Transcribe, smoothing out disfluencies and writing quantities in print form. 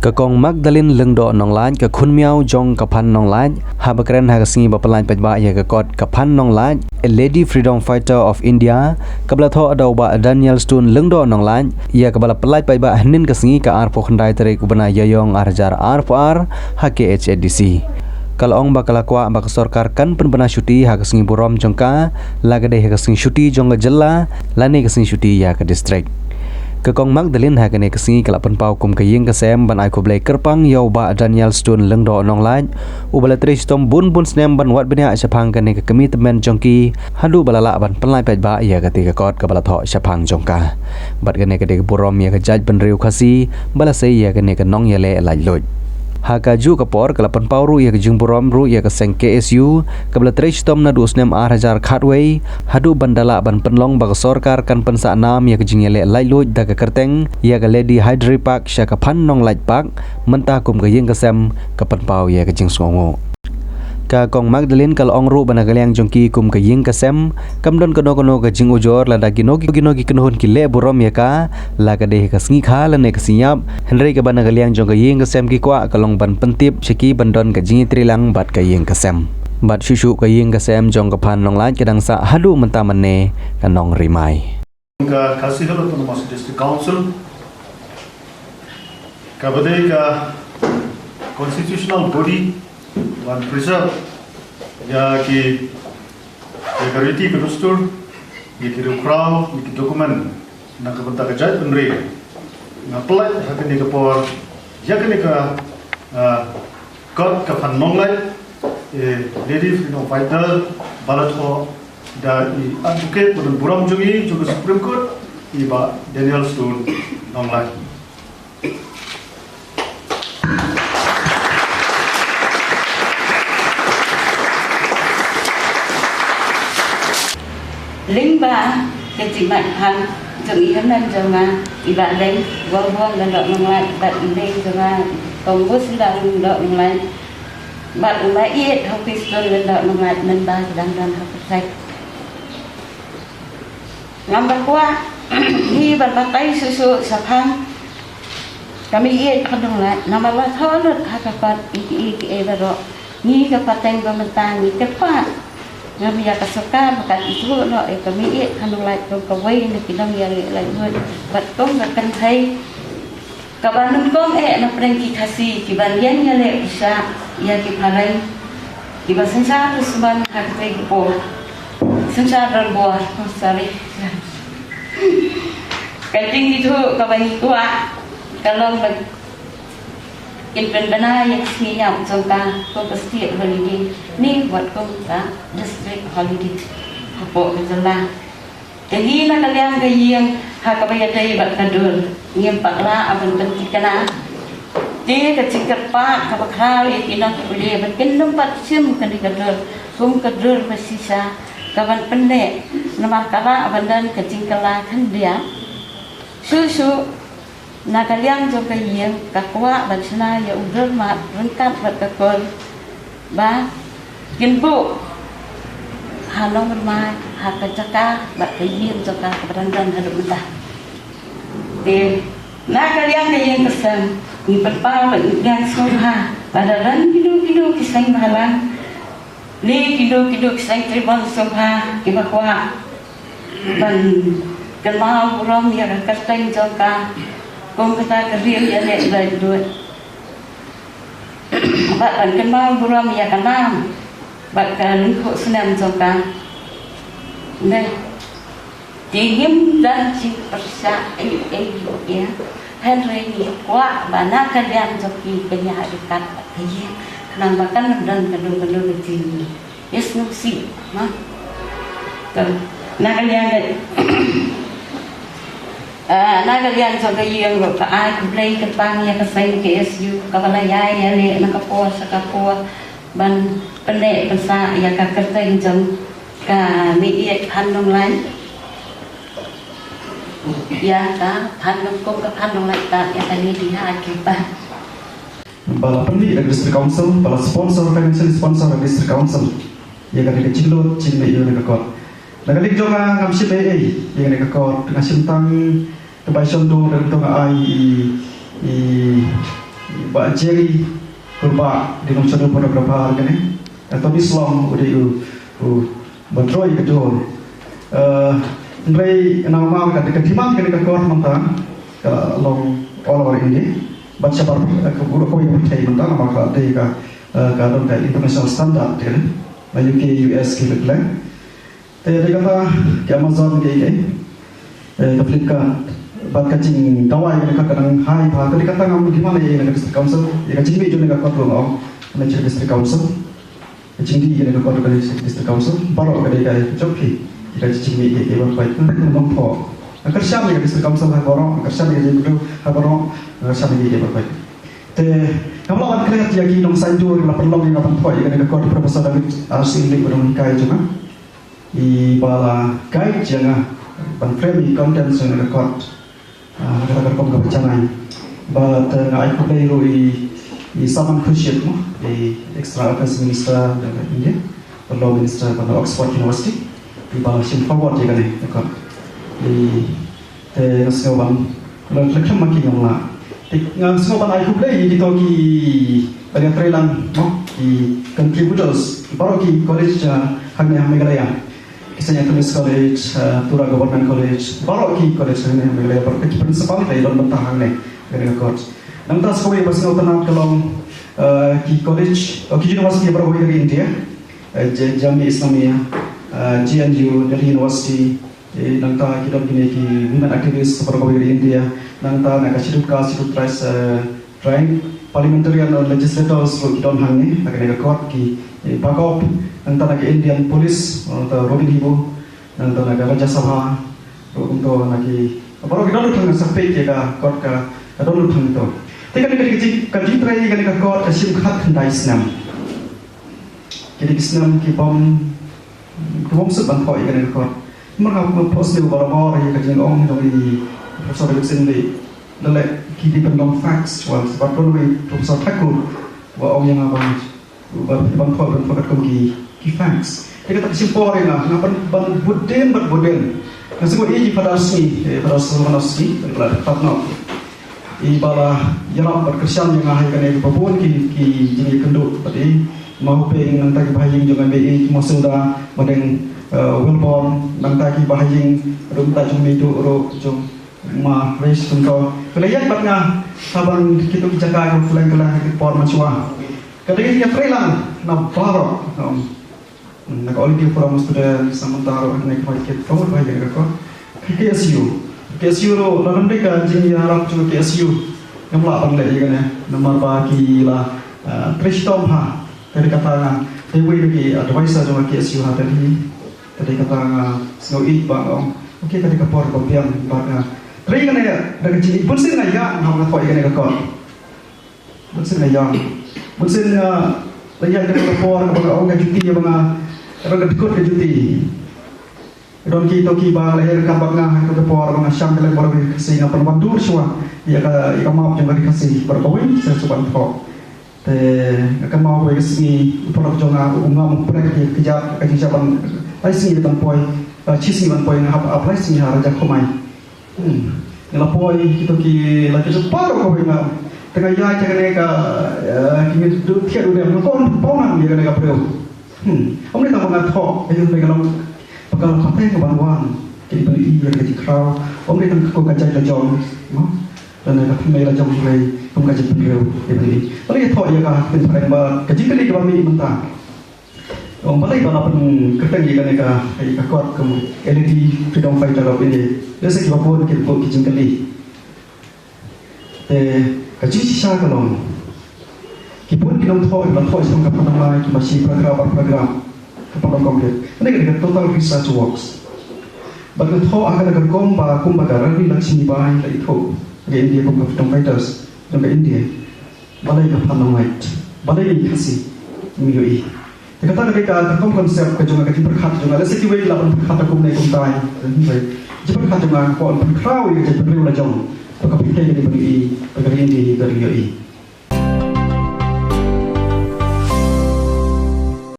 Kakong Magdalene lengdo nong lain ke kun miao jong kapan nong lain habakren hagasngi bapalain pajba ya kakot kapan nong lain a lady freedom fighter of India kabla tho adau ba Daniel Stone lengdo nong lain ya kabla pelai pajba hanin kasngi ka arpo khandai tarik ubana yayong arjar arpar HKHDC kalong bakala kwa bak sorkar kan penbana syuti hagasngi burom jongka lagade hagasngi syuti jongga jella lani kasngi syuti ya ke distrik Kakong Magdalene hakane kasngi kala penpau kum kaying kasem ban ai kublai kerpang yau ba Daniel Stone lengdo nong lain ubala tris tom bun snem ban wat benia syapang kane ke commitment jongki hadu balala ban penlai paj ba ya ketika kot ke bala tho syapang jongka bat kane ke burom ya ke jaj ban riu khasi bala sei ya kane ke nong ya le lai loj Hakaju kapor kala penpau ru ya ke jung burom ru ya ke seng KSU kabla tris tom na 26 hajar khatway hadu bandala ban penlong bag sorkar kan pensa nam ya ke jing le lai loj da ke kerteng ya ke Lady Hydri Park sya ke pan nong lai park mentah kum ke yeng kesem ke penpau ya ke jing songo Kakong Magdalene kal ongru banagaliang jongki kum ke ying kasem kamdon kono ke jing ujor lada ginogi kenohon ki le burom ya ka la ka deh kasngi kha la ne kasinyap henry ke banagaliang jong ke ying kasem ki kwa kalong ban pentip cheki bandon ke jing trilang bat ke ying kasem bat syushu ke ying kasem jong ke pan nong lan kedang sa hadu mentamane kanong rimai ka kasih lo to mas district council ka badai ka constitutional body one preserve ya ki security pedustur ya ki ukraw ya ki dokumen na kabanta ka jai penri na pelai hakani ka por ya kani ka kot ka pan monglai lady freedom fighter balat ho da I advocate pun buram jungi juga Supreme Court iba Daniel Stone monglai lính ba cái chị mạnh hằng chuẩn ý hôm nay giờ mà thì bạn lấy vâng lần đợi ngừng lại bạn lên giờ mà còn bút xin đợi ngừng lại bạn lại ít học phí xuân lần đợi ngừng lại lần ba đang học sạch ngắm bạc qua đi bạn bắt tay sự sập hang kami ít không ngừng lại nằm ở thở được hai các bạn ý và rồi nghi các bạn tên và mình ta nghi các bạn Ngami ya kasokan maka itu no kami kanung lai kong kawai ni kinong ya lai hoi bat kong kan thai kabanun kong na preng ki khasi ki ban yan ya le isa ya ki phalai ki ba sansa rusman ha kai po sansa ran bo sorry kai ting itu kabai tua kalong ba Inpen bana yang siap jangka kompetitif holiday ni buat kompa district holiday apa kejelah jadi nak kalian kayang hakabaya day bat kadul ngem pakla aban pentikana dia kecikar pak kabakral ikinok boleh berkin tempat sim kan dikadul kum kadul bersisa kawan pendek nomor kala abandan kecingkala kan dia susu na kaliang jo kayeng kakwa bansna ya udur mat rengkat bat kakol ba kinbu halong bermai hakacaka bat kayeng jo ka keberandan hadap mentah de na kaliang kayeng kesem ni perpal bat yang soha badaran kidu kisang balang ni kidu kisang tribon soha kibakwa ban kenal buram ya kateng jo ka Kung kata kerja ya le lai duit, bat ban kenal buram ya kanam, bat kan kau senam jangka, ne, tinggi dan si persa ya, Henry ni kuat, bana kalian joki penyak dekat kaya, nambakan dan kedua begini, yes no si, mah, nak kalian Nagalian sa kayang paay kumplay kapang ya kasay KSU kabalaya ya le nakapo sa kapo ban pende pansa ya kakatay jam ka miiet hanong lan ya ka hanong ko ka hanong lan ta ya tani dia kita bala pendi dari district council bala sponsor financial sponsor dari district council ya kan kecil lo cile yo ne kakot nagalik jo nga ngamsi be ya ne kakot ngasintang kebaison do dan to ai ba Jerry kurba di nom channel photographer gane atau Islam udah bertroy kedua Ndrei nama ka ketiman ka kor manta ka long all over India baca bar ka guru ko yang thai manta nama ka te ka don ka international standard ke na UK US ke le te de kata ke Amazon ke ka Flipkart bat ka ching dawai ka kadang hai ba ka kata ngam gimana ya ka district council ya ka ching me ka kor lo na district council ching di ka kor ka district council baro ka de ka joki kita cicing ni ke baik nampak agar siapa yang diserang sama orang agar siapa yang jadi orang agar siapa yang jadi baik te kamu lawan kreatif lagi dong saya tu la perlu yang apa poin yang kau profesor David Arsin di orang kai cuma di bala guide jangan pan frame content yang kau agar kau nggak bercanai but ngai aku play di saman khusyuk di extra affairs minister dan India law minister pada Oxford University di bawah sim forward je kali dekat di ngasoban lekam makin yang lah ngasoban aku play di toki pada trailan di contributors baru ki college hanya Meghalaya kisahnya tulis college Tura Government College baru ki college hanya Meghalaya baru ki principal dari dalam bentang ni dari dekat nanti sekolah yang bersama tenang kalau ki college ki university baru dari India Jami Islamia GNU Delhi University nangta kita begini ki women activists seperti di India nangta nak sidut rice trying parliamentarian or legislators kita hangni nak nak court ki pakop nangta nak Indian police atau Robin Hibu nangta nak Raja Sabha untuk nak baru kita lu thang sampai ke court ka lu thang to tekan kaji try ka court asim khat khandai snam jadi snam ki bom Kau sebab kau ikan ekor, mereka post di bawah yang kajian orang dari Profesor Wilson di, lelak kita pendong facts, sebab pun Profesor Thakur, orang yang abang, bang kau berfakat kau ki facts. Kita tak simpor yang ban budem, Nasibu ini pada asli pada tetap nak. Ibalah yang berkesan yang ahai kan pun ki jadi kenduk tadi. Mahupeng nanti bahaying jangan BI masuda madeng Wilborn nanti bahaying rumta jum itu jum ma race tunko kelayan batna saban kita jaga kelang por macua kadang dia prelang na baro nak oleh from student samantaro nak pakai kamu bahaying ko KSU lo dalam mereka jing ya rak cuma KSU yang melapang lagi kan ya nomor bagi lah Tristom ha dari kata dewi lagi advisor juga KSU tadi kata snowy bang oke tadi kapor kopian bang tadi kan ya dari sini pun sih naya nama kau ikan ekor pun sih naya pun sih naya dari kapor kapor orang cuti ya bang orang kedikut ke cuti don ki toki ba lahir kabak ngah ke kapor bang syam kalian baru kasih ngapa bandur semua ya ka maaf yang dikasih berkawin saya suka kau akan mau ke sini produk jonga umam proyek kerja siapan sini depan poi cisi depan poi apa sini raja komai nila poi kita ki lagi separuh kau ingat tengah ya jangan neka kini tu tiada udah melakukan ponan dia neka perlu om ni tak mengat thok ayo mereka lam bakal kata ke bantuan jadi beli yang kerja crowd om ni tak kau kerja lajong dan neka pemai lajong mulai kaji beliau ini. Oleh itu ia kah penceramah kaji kali kami mentah. Orang balai balapan kertas ia kan ia kuat kamu LED freedom fighter ini. Biasa kita pun kita kaji kali. Kaji sisa kalau kita pun kita thoi sama kapan nama kita masih program kapan komplit. Ini kita total research works. Bagi thoi akan kumba karena laksmi bahan itu. Jadi dia pun freedom fighters. Sampai India, balai kapal white, balai ini kasih milui. Kata mereka kaum konsep kejungan kaji berkat juga. Lesi kiwei lapan berkat aku menaik kumtai. Jadi berkat juga kau berkau yang jadi beriu lajong. Pakapikir jadi milui, pakari ini dari milui.